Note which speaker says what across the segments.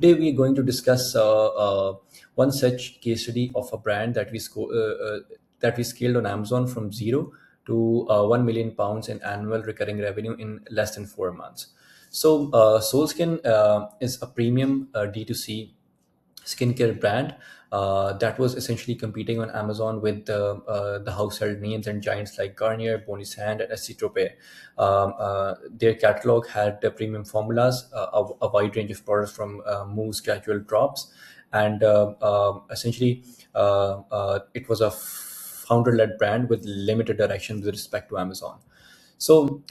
Speaker 1: Today we are going to discuss one such case study of a brand that we scaled on Amazon from zero to £1 million in annual recurring revenue in less than 4 months. So, Solskin is a premium D2C skincare brand that was essentially competing on Amazon with the household names and giants like Garnier, Bonnie Sand, and Essie their catalog had premium formulas, a wide range of products from mousse, gradual drops, and essentially it was a founder-led brand with limited direction with respect to Amazon. So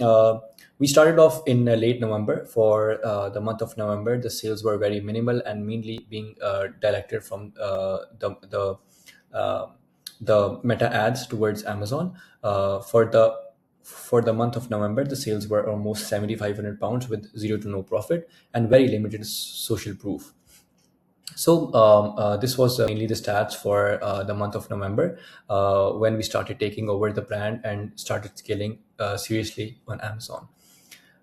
Speaker 1: we started off in late November. For the month of November, the sales were very minimal and mainly being directed from uh, the meta ads towards Amazon. For the month of November, the sales were almost £7,500 with zero to no profit and very limited social proof. So this was mainly the stats for the month of November when we started taking over the brand and started scaling seriously on Amazon.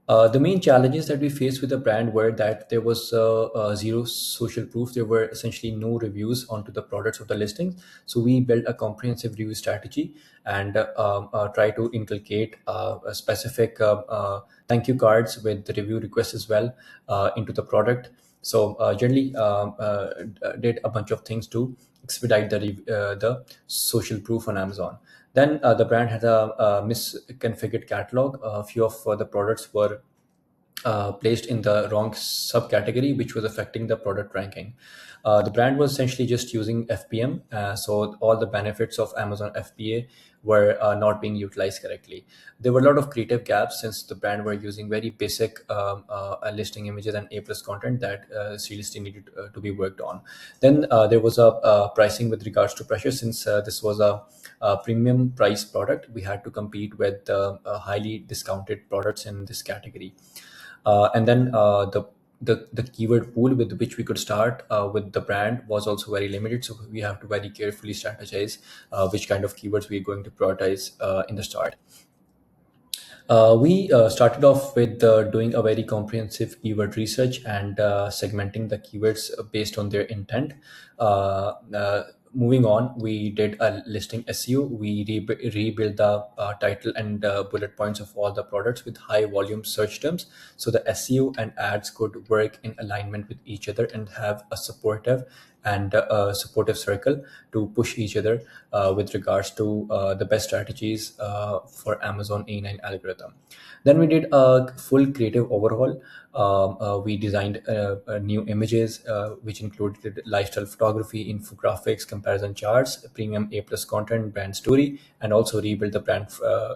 Speaker 1: The main challenges that we faced with the brand were that there was zero social proof. There were essentially no reviews onto the products of the listings. So we built a comprehensive review strategy and try to inculcate a specific thank you cards with the review requests as well into the product. So generally did a bunch of things to expedite the social proof on Amazon. Then the brand had a misconfigured catalog. A few of the products were placed in the wrong subcategory, which was affecting the product ranking. The brand was essentially just using FBM, so all the benefits of Amazon FBA were not being utilized correctly. There were a lot of creative gaps since the brand were using very basic listing images and A plus content that seriously needed to be worked on. Then there was a pricing with regards to pressure since this was a premium price product. We had to compete with highly discounted products in this category. And then the keyword pool with which we could start with the brand was also very limited. So we have to very carefully strategize which kind of keywords we're going to prioritize in the start. We started off with doing a very comprehensive keyword research and segmenting the keywords based on their intent. Moving on, we did a listing SEO. We rebuilt the title and bullet points of all the products with high volume search terms. So the SEO and ads could work in alignment with each other and have a supportive circle to push each other with regards to the best strategies for Amazon A9 algorithm. Then we did a full creative overhaul. We designed new images, which included lifestyle photography, infographics, comparison charts, premium A plus content, brand story, and also rebuild the brand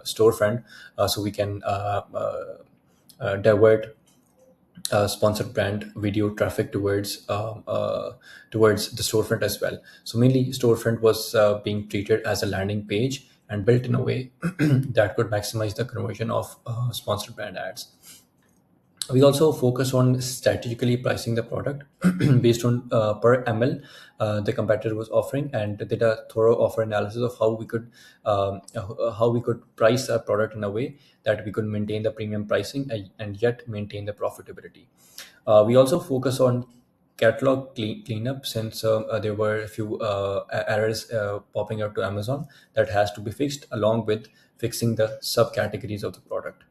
Speaker 1: storefront so we can divert sponsored brand video traffic towards the storefront as well. So mainly storefront was being treated as a landing page and built in a way that could maximize the conversion of sponsored brand ads. We also focus on strategically pricing the product based on per ml the competitor was offering, and did a thorough offer analysis of how we could price our product in a way that we could maintain the premium pricing and yet maintain the profitability. We also focus on catalog cleanup since there were a few errors popping out to Amazon that has to be fixed, along with fixing the subcategories of the product.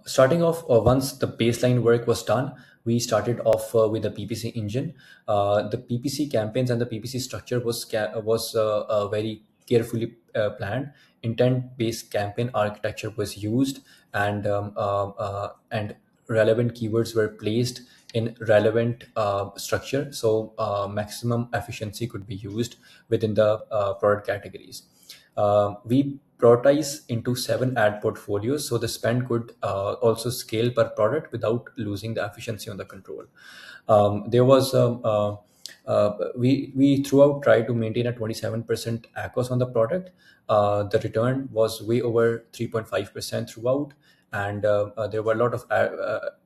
Speaker 1: Starting off, once the baseline work was done, we started off with the PPC engine. The PPC campaigns and the PPC structure was very carefully planned. Intent-based campaign architecture was used, and relevant keywords were placed in relevant structure, so maximum efficiency could be used within the product categories. We prioritize into 7 ad portfolios, so the spend could also scale per product without losing the efficiency on the control. There was we throughout try to maintain a 27% ACOS on the product. The return was way over 3.5% throughout, and there were a lot of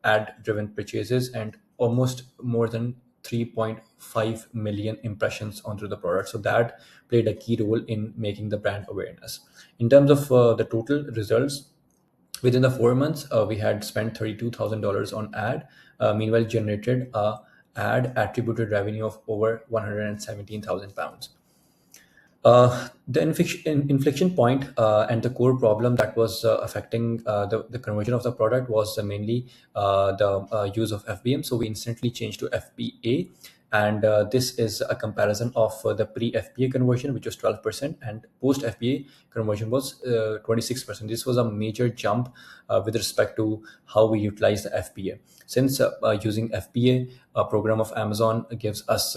Speaker 1: ad driven purchases and almost more than 3.5 million impressions onto the product. So that played a key role in making the brand awareness. In terms of the total results, within the 4 months, we had spent $32,000 on ad meanwhile generated a ad attributed revenue of over £117,000. The inflection point and the core problem that was affecting the conversion of the product was mainly the use of FBM. So we instantly changed to FBA. And this is a comparison of the pre-FBA conversion, which was 12%, and post-FBA conversion was 26%. This was a major jump with respect to how we utilize the FBA. Since using FBA, a program of Amazon gives us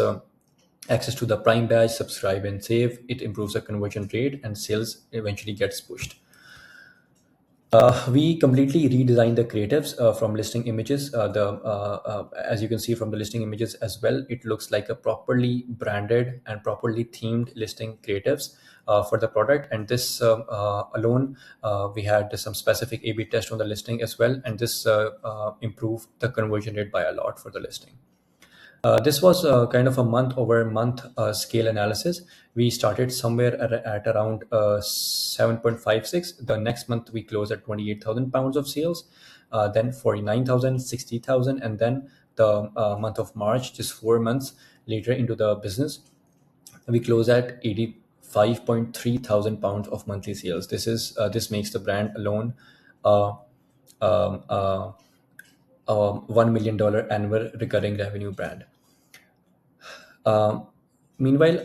Speaker 1: access to the Prime badge, subscribe and save. It improves the conversion rate and sales eventually gets pushed. We completely redesigned the creatives from listing images. As you can see from the listing images as well, it looks like a properly branded and properly themed listing creatives for the product. And this alone, we had some specific A/B test on the listing as well, and this improved the conversion rate by a lot for the listing. This was kind of a month over month scale analysis. We started somewhere at around 7.56. The next month we closed at £28,000 of sales, then 49,000, 60,000, and then the month of March, just 4 months later into the business, we close at 85.3 thousand pounds of monthly sales. This makes the brand alone uh, um, uh, a $1 million annual recurring revenue brand. Um, Meanwhile,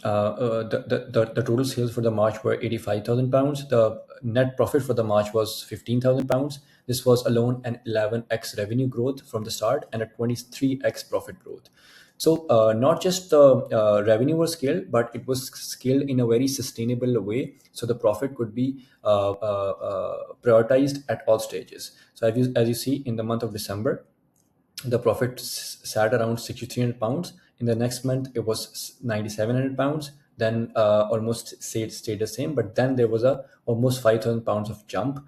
Speaker 1: the total sales for the March were £85,000. The net profit for the March was £15,000. This was alone an 11x revenue growth from the start and a 23x profit growth. So not just the revenue was scaled, but it was scaled in a very sustainable way. So the profit could be prioritized at all stages. So as you see in the month of December, the profit sat around £6,300. In the next month, it was £9,700. Then almost stayed the same, but then there was a almost £5,000 of jump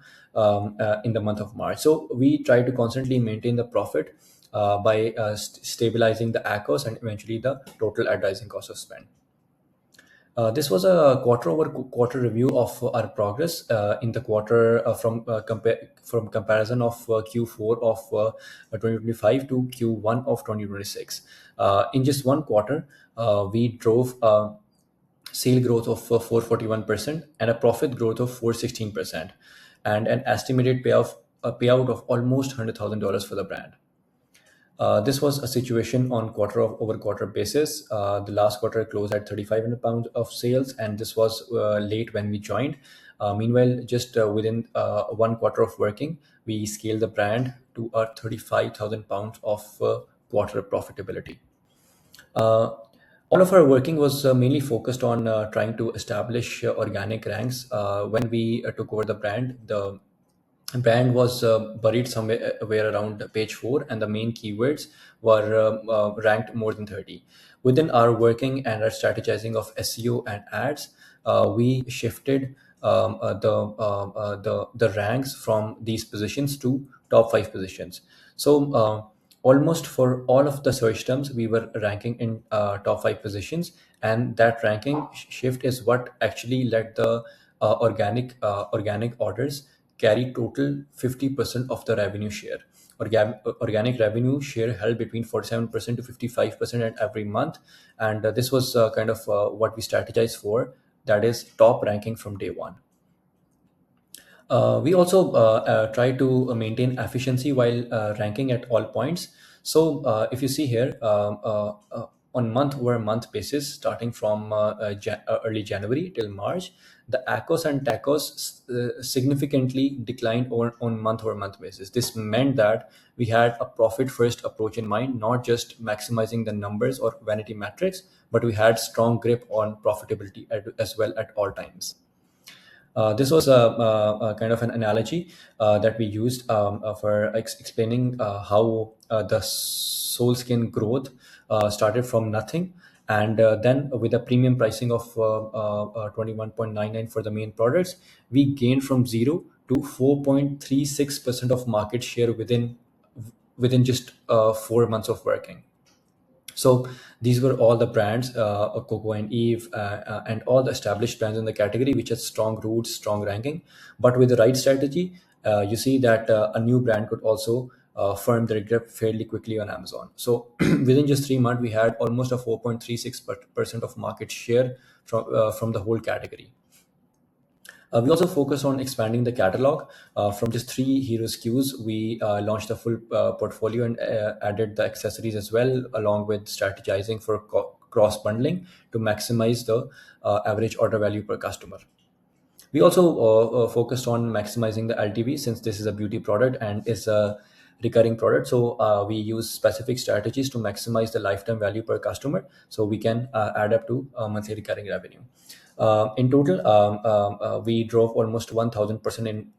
Speaker 1: in the month of March. So we try to constantly maintain the profit by stabilizing the ACOS and eventually the total advertising cost of spend. This was a quarter-over-quarter review of our progress in the quarter from comparison of Q4 of 2025 to Q1 of 2026. In just one quarter, we drove sale growth of 441% and a profit growth of 416%, and an estimated payout of almost $100,000 for the brand. This was a situation on over quarter basis. The last quarter closed at £3,500 of sales, and this was late when we joined. Meanwhile, just within 1 quarter of working, we scaled the brand to a £35,000 of quarter profitability. All of our working was mainly focused on trying to establish organic ranks. When we took over the brand was buried somewhere around page 4, and the main keywords were ranked more than 30. Within our working and our strategizing of SEO and ads, we shifted the ranks from these positions to top 5 positions. So almost for all of the search terms, we were ranking in top 5 positions, and that ranking shift is what actually led the organic orders carry total 50% of the revenue share. Organic revenue share held between 47% to 55% at every month, and this was kind of what we strategized for. That is top ranking from day one. We also try to maintain efficiency while ranking at all points. So if you see here, on month-over-month basis, starting from early January till March, the ACOS and TACOS significantly declined on month-over-month basis. This meant that we had a profit-first approach in mind, not just maximizing the numbers or vanity metrics, but we had strong grip on profitability as well at all times. This was a kind of an analogy that we used for explaining how the soul skin growth started from nothing, and then with a premium pricing of 21.99 for the main products, we gained from 0 to 4.36% of market share within just 4 months of working. So these were all the brands, Coco and Eve, and all the established brands in the category, which has strong roots, strong ranking. But with the right strategy, you see that a new brand could also firmed their grip fairly quickly on Amazon. So within just 3 months, we had almost a 4.36% of market share from the whole category. We also focus on expanding the catalog. From just three hero SKUs, we launched a full portfolio and added the accessories as well, along with strategizing for cross bundling to maximize the average order value per customer. We also focused on maximizing the LTV, since this is a beauty product and is a recurring product. So we use specific strategies to maximize the lifetime value per customer, so we can add up to monthly recurring revenue. In total, we drove almost 1,000% in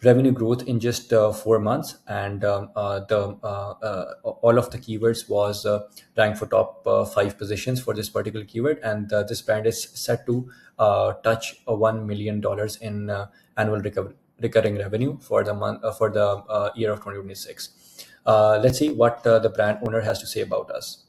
Speaker 1: revenue growth in just 4 months, and all of the keywords was ranked for top five positions for this particular keyword, and this brand is set to touch $1 million in annual recurring revenue for the year of 2026. Let's see what the brand owner has to say about us.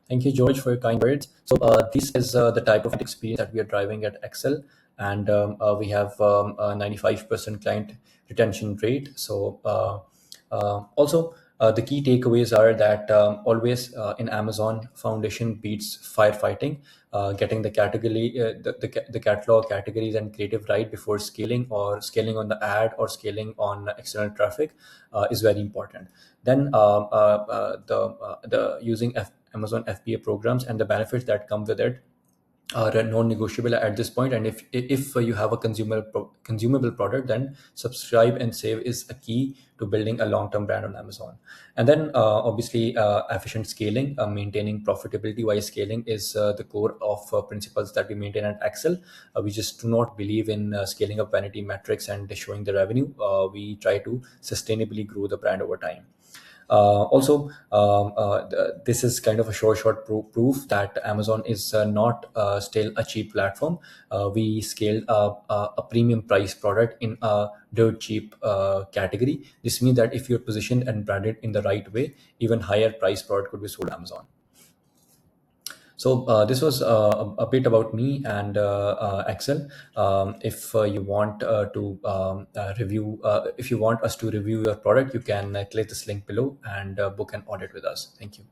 Speaker 1: Thank you, George, for your kind words. So, this is the type of experience that we are driving at Excel, and we have a 95% client retention rate. So, also, the key takeaways are that always in Amazon, foundation beats firefighting. Getting the category, the catalog categories and creative right before scaling, or scaling on the ad, or scaling on external traffic is very important. Then the using Amazon FBA programs and the benefits that come with it are non-negotiable at this point. And if you have a consumable product, then subscribe and save is a key to building a long-term brand on Amazon. And then obviously efficient scaling, maintaining profitability while scaling is the core of principles that we maintain at Excel. We just do not believe in scaling up vanity metrics and showing the revenue. We try to sustainably grow the brand over time. Also, this is kind of a short proof that Amazon is not still a cheap platform. We scaled a premium price product in a dirt cheap category. This means that if you're positioned and branded in the right way, even higher price product could be sold on Amazon. So this was a bit about me and Excel. If you want to review, if you want us to review your product, you can click this link below and book an audit with us. Thank you.